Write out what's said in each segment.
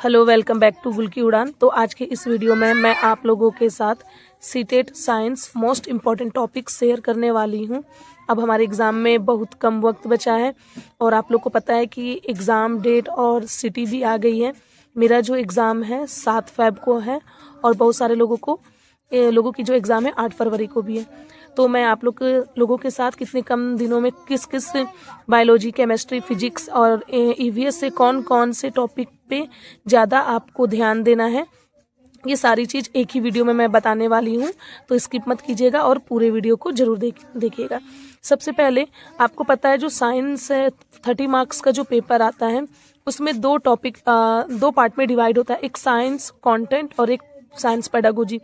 Hello, welcome back to गुल की उड़ान। तो आज के इस वीडियो में मैं आप लोगों के साथ CTET science most important topic share करने वाली हूं। अब हमारे एग्ज़ाम में बहुत कम वक्त बचा है और आप लोग को पता है कि एग्ज़ाम डेट और सिटी भी आ गई है। मेरा जो एग्ज़ाम है 7 फ़रवरी को है और बहुत सारे लोगों की जो एग्ज़ाम है 8 फरवरी को भी है। तो मैं आप लोगों के साथ कितने कम दिनों में किस किस बायोलॉजी, केमिस्ट्री, फिजिक्स और ईवीएस से कौन कौन से टॉपिक पे ज़्यादा आपको ध्यान देना है, ये सारी चीज़ एक ही वीडियो में मैं बताने वाली हूँ। तो स्किप मत कीजिएगा और पूरे वीडियो को जरूर देखिएगा। सबसे पहले आपको पता है जो साइंस है 30 मार्क्स का जो पेपर आता है उसमें दो पार्ट में डिवाइड होता है, एक साइंस कंटेंट और एक साइंस पेडागोजी।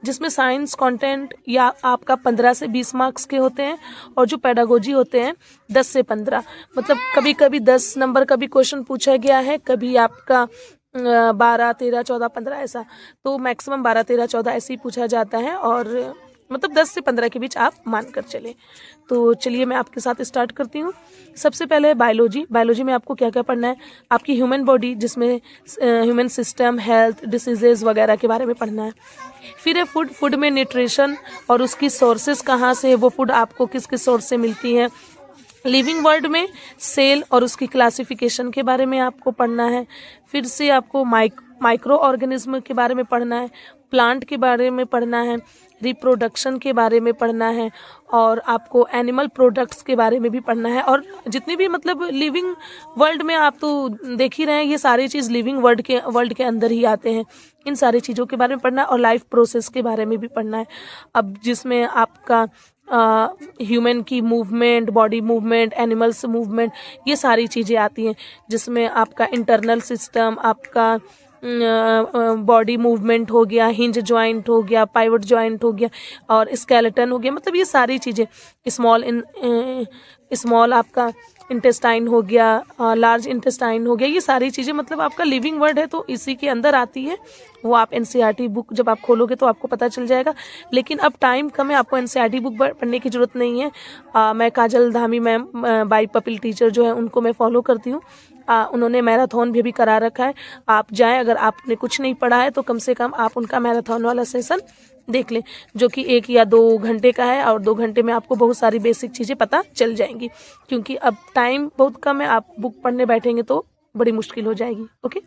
जिसमें साइंस कंटेंट या आपका 15 से 20 मार्क्स के होते हैं और जो पेडागोजी होते हैं 10 से 15। मतलब कभी कभी 10 नंबर का भी क्वेश्चन पूछा गया है, कभी आपका 12, 13, 14, 15 ऐसा। तो मैक्सिमम 12, 13, 14 ऐसे ही पूछा जाता है और मतलब 10 से 15 के बीच आप मान कर चले। तो चलिए मैं आपके साथ स्टार्ट करती हूँ। सबसे पहले बायोलॉजी में आपको क्या क्या पढ़ना है, आपकी ह्यूमन बॉडी जिसमें ह्यूमन सिस्टम, हेल्थ, डिसीजेज वगैरह के बारे में पढ़ना है। फिर है फूड में न्यूट्रिशन और उसकी सोर्सेज कहाँ से है, वो फूड आपको किस किस सोर्स से मिलती है। लिविंग वर्ल्ड में सेल और उसकी क्लासिफिकेशन के बारे में आपको पढ़ना है। फिर से आपको माइक्रो ऑर्गेनिज्म के बारे में पढ़ना है, प्लांट के बारे में पढ़ना है, रिप्रोडक्शन के बारे में पढ़ना है और आपको एनिमल प्रोडक्ट्स के बारे में भी पढ़ना है। और जितनी भी मतलब लिविंग वर्ल्ड में आप तो देख ही रहे हैं, ये सारी चीज़ लिविंग वर्ल्ड के अंदर ही आते हैं। इन सारी चीज़ों के बारे में पढ़ना है और लाइफ प्रोसेस के बारे में भी पढ़ना है। अब जिसमें आपका ह्यूमन की movement, body movement, animals movement, ये सारी चीज़ें आती हैं। जिसमें आपका इंटरनल सिस्टम, आपका बॉडी मूवमेंट हो गया, हिंज जॉइंट हो गया, पाइवट जॉइंट हो गया और स्केलेटन हो गया। मतलब ये सारी चीज़ें, स्मॉल आपका इंटेस्टाइन हो गया, लार्ज इंटेस्टाइन हो गया, ये सारी चीज़ें मतलब आपका लिविंग वर्ड है तो इसी के अंदर आती है। वो आप एनसीईआरटी बुक जब आप खोलोगे तो आपको पता चल जाएगा। लेकिन अब टाइम कम है, आपको एनसीईआरटी बुक पढ़ने की जरूरत नहीं है। मैं Kajal Dhami ma'am by pupil teacher जो है उनको मैं फॉलो करती हूँ। उन्होंने मैराथन भी करा रखा है। आप जाएं, अगर आपने कुछ नहीं पढ़ा है तो कम से कम आप उनका मैराथन वाला सेशन देख लें, जो कि 1 या 2 घंटे का है और 2 घंटे में आपको बहुत सारी बेसिक चीज़ें पता चल जाएंगी। क्योंकि अब टाइम बहुत कम है, आप बुक पढ़ने बैठेंगे तो बड़ी मुश्किल हो जाएगी। ओके।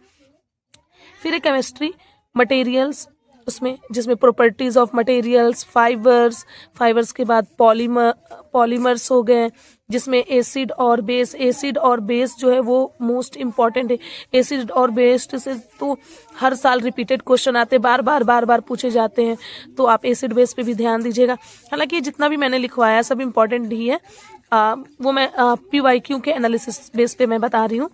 फिर है केमिस्ट्री, मटेरियल्स, उसमें जिसमें प्रॉपर्टीज ऑफ मटेरियल्स, फाइबर्स के बाद पॉलीमर्स हो गए, जिसमें एसिड और बेस जो है वो मोस्ट इम्पॉर्टेंट है। एसिड और बेस से तो हर साल रिपीटेड क्वेश्चन आते हैं, बार बार पूछे जाते हैं। तो आप एसिड बेस पे भी ध्यान दीजिएगा। हालांकि जितना भी मैंने लिखवाया सब इम्पॉर्टेंट ही है, वो मैं PYQ के एनालिसिस बेस पे मैं बता रही हूँ।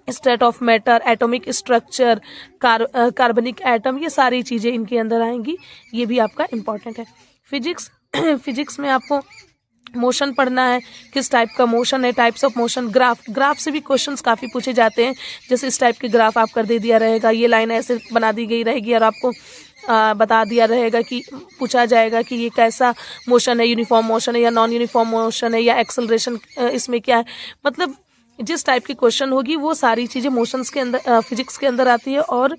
State of matter, atomic structure, कार्बनिक एटम, ये सारी चीज़ें इनके अंदर आएंगी, ये भी आपका इम्पॉर्टेंट है। फिजिक्स में आपको मोशन पढ़ना है, किस टाइप का मोशन है, टाइप्स ऑफ मोशन, ग्राफ से भी क्वेश्चंस काफ़ी पूछे जाते हैं। जैसे इस टाइप के ग्राफ आपका दे दिया रहेगा, ये लाइन ऐसे बना दी गई रहेगी और आपको बता दिया रहेगा कि पूछा जाएगा कि ये कैसा मोशन है, यूनिफॉर्म मोशन है या नॉन यूनिफॉर्म मोशन है या एक्सेलरेशन इसमें क्या है। मतलब जिस टाइप की क्वेश्चन होगी वो सारी चीज़ें मोशंस के अंदर, फिजिक्स के अंदर आती है। और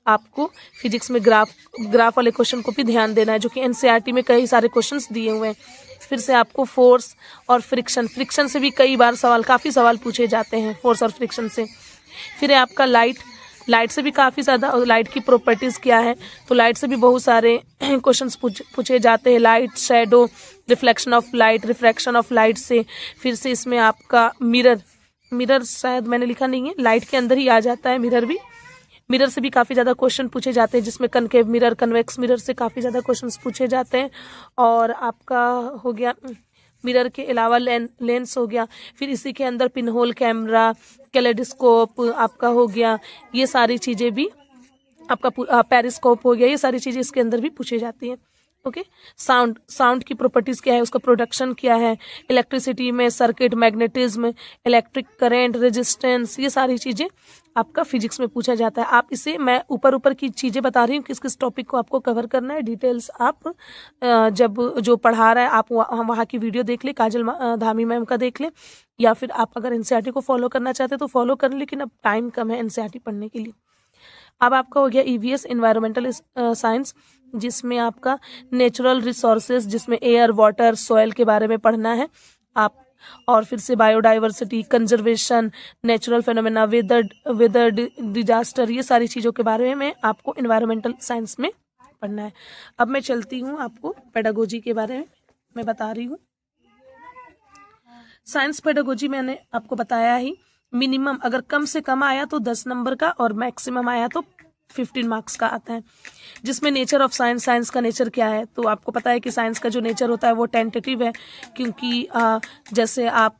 आपको फिजिक्स में ग्राफ वाले क्वेश्चन को भी ध्यान देना है, जो कि एनसीईआरटी में कई सारे क्वेश्चंस दिए हुए हैं। फिर से आपको फोर्स और फ्रिक्शन से भी कई बार काफ़ी सवाल पूछे जाते हैं, फोर्स और फ्रिक्शन से। फिर है आपका लाइट से भी काफ़ी ज़्यादा, लाइट की प्रॉपर्टीज़ क्या है, तो लाइट से भी बहुत सारे क्वेश्चंस पूछे जाते हैं। Light, shadow, reflection of light, refraction of light से। फिर से इसमें आपका मिरर शायद मैंने लिखा नहीं है, लाइट के अंदर ही आ जाता है मिरर से भी काफ़ी ज़्यादा क्वेश्चन पूछे जाते हैं, जिसमें कनकेव मिरर, कन्वेक्स मिरर से काफ़ी ज़्यादा क्वेश्चंस पूछे जाते हैं। और आपका हो गया मिरर के अलावा लेंस हो गया। फिर इसी के अंदर पिनहोल कैमरा, कैलेडोस्कोप आपका हो गया, ये सारी चीज़ें भी आपका पेरिस्कोप हो गया, ये सारी चीज़ें इसके अंदर भी पूछी जाती हैं। ओके। साउंड की प्रॉपर्टीज क्या है, उसका प्रोडक्शन क्या है, इलेक्ट्रिसिटी में circuit, magnetism, electric current, resistance, ये सारी चीज़ें आपका फिजिक्स में पूछा जाता है। आप इसे, मैं ऊपर की चीज़ें बता रही हूँ, किस किस टॉपिक को आपको कवर करना है, डिटेल्स आप जब जो पढ़ा रहा है आप वहाँ की वीडियो देख ले, काजल धामी मैम का देख ले, या फिर आप अगर एनसीईआरटी को फॉलो करना चाहते हैं तो फॉलो कर लें। लेकिन अब टाइम कम है एनसीईआरटी पढ़ने के लिए। अब आपका हो गया ईवीएस इन्वायरमेंटल साइंस, जिसमें आपका नेचुरल रिसोर्सेज, जिसमें एयर, वाटर, सॉइल के बारे में पढ़ना है आप, और फिर से biodiversity, conservation, natural phenomena, weather disaster, ये सारी चीज़ों के बारे में आपको इन्वायरमेंटल साइंस में पढ़ना है। अब मैं चलती हूँ आपको पेडागोजी के बारे में मैं बता रही हूँ। साइंस पेडागोजी मैंने आपको बताया ही, मिनिमम अगर कम से कम आया तो 10 नंबर का और मैक्सिमम आया तो 15 मार्क्स का आता है। जिसमें नेचर ऑफ साइंस, साइंस का नेचर क्या है, तो आपको पता है कि साइंस का जो नेचर होता है वो टेंटेटिव है, क्योंकि जैसे आप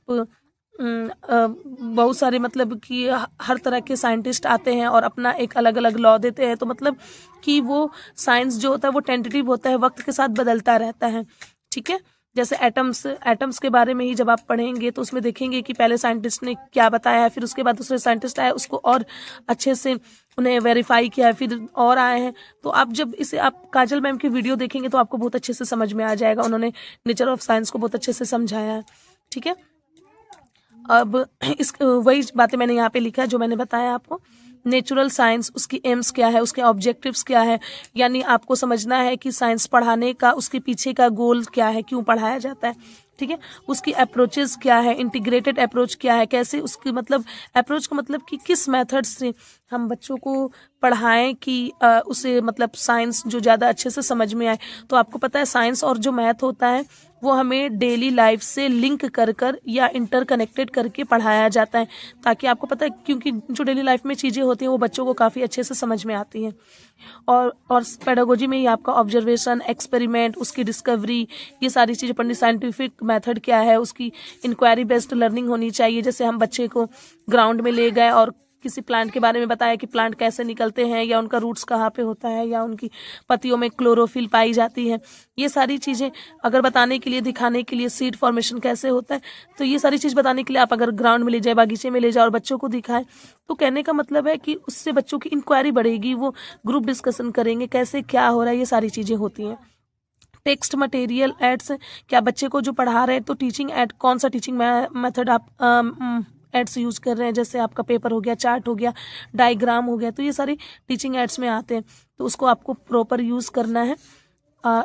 बहुत सारे मतलब कि हर तरह के साइंटिस्ट आते हैं और अपना एक अलग अलग लॉ देते हैं, तो मतलब कि वो साइंस जो होता है वो टेंटेटिव होता है, वक्त के साथ बदलता रहता है। ठीक है, जैसे एटम्स के बारे में ही जब आप पढ़ेंगे तो उसमें देखेंगे कि पहले साइंटिस्ट ने क्या बताया है, फिर उसके बाद दूसरे साइंटिस्ट आए, उसको और अच्छे से उन्हें वेरीफाई किया है, फिर और आए हैं। तो आप जब इसे आप काजल मैम की वीडियो देखेंगे तो आपको बहुत अच्छे से समझ में आ जाएगा, उन्होंने नेचर ऑफ साइंस को बहुत अच्छे से समझाया है। ठीक है, अब इस वही बातें मैंने यहाँ पे लिखा है जो मैंने बताया आपको। नेचुरल साइंस, उसकी एम्स क्या है, उसके ऑब्जेक्टिव्स क्या है, यानी आपको समझना है कि साइंस पढ़ाने का उसके पीछे का गोल क्या है, क्यों पढ़ाया जाता है। ठीक है, उसकी अप्रोचेस क्या है, इंटीग्रेटेड अप्रोच क्या है, कैसे उसकी मतलब अप्रोच का मतलब कि किस मेथड से हम बच्चों को पढ़ाएं कि उसे मतलब साइंस जो ज़्यादा अच्छे से समझ में आए। तो आपको पता है साइंस और जो मैथ होता है वो हमें डेली लाइफ से लिंक कर कर या इंटरकनेक्टेड करके पढ़ाया जाता है, ताकि आपको पता है, क्योंकि जो डेली लाइफ में चीज़ें होती हैं वो बच्चों को काफ़ी अच्छे से समझ में आती हैं। और पेडागोजी में ही आपका ऑब्जर्वेशन, एक्सपेरिमेंट, उसकी डिस्कवरी, ये सारी चीज़ें पढ़नी, साइंटिफिक मेथड क्या है, उसकी इंक्वायरी बेस्ड लर्निंग होनी चाहिए। जैसे हम बच्चे को ग्राउंड में ले गए और किसी प्लांट के बारे में बताया कि प्लांट कैसे निकलते हैं, या उनका रूट्स कहाँ पे होता है, या उनकी पत्तियों में क्लोरोफिल पाई जाती है, ये सारी चीज़ें अगर बताने के लिए, दिखाने के लिए, सीड फॉर्मेशन कैसे होता है, तो ये सारी चीज़ बताने के लिए आप अगर ग्राउंड में ले जाए, बागीचे में ले जाए और बच्चों को दिखाएं, तो कहने का मतलब है कि उससे बच्चों की इंक्वायरी बढ़ेगी, वो ग्रुप डिस्कशन करेंगे कैसे क्या हो रहा है, ये सारी चीज़ें होती हैं। टेक्स्ट मटेरियल एड्स, क्या बच्चे को जो पढ़ा रहे हैं तो टीचिंग एड, कौन सा टीचिंग मेथड आप एड्स यूज़ कर रहे हैं, जैसे आपका पेपर हो गया, चार्ट हो गया, डायग्राम हो गया, तो ये सारी टीचिंग एड्स में आते हैं, तो उसको आपको प्रॉपर यूज़ करना है।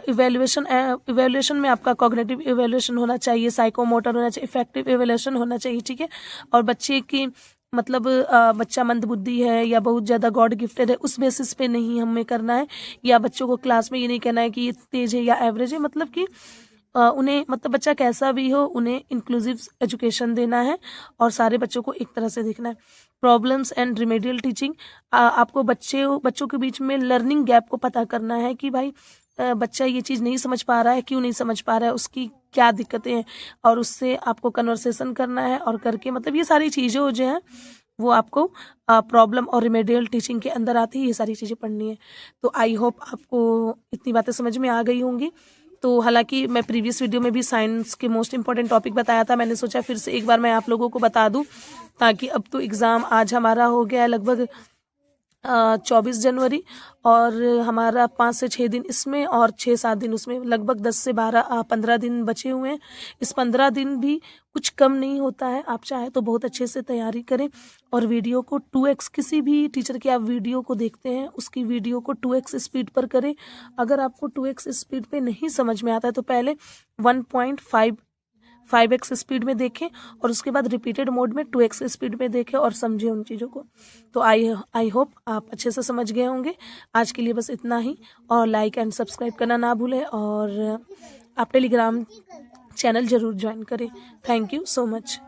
इवेल्युएशन में आपका कॉग्निटिव इवेल्युएशन होना चाहिए, साइकोमोटर होना चाहिए, इफेक्टिव इवेल्युएशन होना चाहिए। ठीक है, और बच्चे की मतलब बच्चा मंदबुद्धि है या बहुत ज़्यादा गॉड गिफ्टेड है, उस बेसिस पे नहीं हमें करना है, या बच्चों को क्लास में ये नहीं कहना है कि ये तेज है या एवरेज है, मतलब कि उन्हें मतलब बच्चा कैसा भी हो उन्हें इंक्लूसिव एजुकेशन देना है और सारे बच्चों को एक तरह से देखना है। प्रॉब्लम्स एंड रिमेडियल टीचिंग, आपको बच्चों के बीच में लर्निंग गैप को पता करना है कि भाई बच्चा ये चीज़ नहीं समझ पा रहा है, क्यों नहीं समझ पा रहा है, उसकी क्या दिक्कतें हैं, और उससे आपको कन्वर्सेशन करना है, और करके मतलब ये सारी चीज़ें जो हैं वो आपको प्रॉब्लम और रिमेडियल टीचिंग के अंदर आती है, ये सारी चीज़ें पढ़नी है। तो आई होप आपको इतनी बातें समझ में आ गई होंगी। तो हालांकि मैं प्रीवियस वीडियो में भी साइंस के मोस्ट इंपॉर्टेंट टॉपिक बताया था, मैंने सोचा फिर से एक बार मैं आप लोगों को बता दूं, ताकि अब तो एग्ज़ाम आज हमारा हो गया है लगभग 24 जनवरी, और हमारा 5 से 6 दिन इसमें और 6-7 दिन उसमें, लगभग 10 से 15 दिन बचे हुए हैं। इस 15 दिन भी कुछ कम नहीं होता है, आप चाहे तो बहुत अच्छे से तैयारी करें और वीडियो को 2x, किसी भी टीचर की आप वीडियो को देखते हैं उसकी वीडियो को 2x स्पीड पर करें। अगर आपको 2x स्पीड पे नहीं समझ में आता है तो पहले 1.5x स्पीड में देखें और उसके बाद रिपीटेड मोड में 2x स्पीड में देखें और समझें उन चीज़ों को। तो आई होप आप अच्छे से समझ गए होंगे। आज के लिए बस इतना ही, और लाइक एंड सब्सक्राइब करना ना भूलें, और आप टेलीग्राम चैनल ज़रूर ज्वाइन करें। Thank you so much.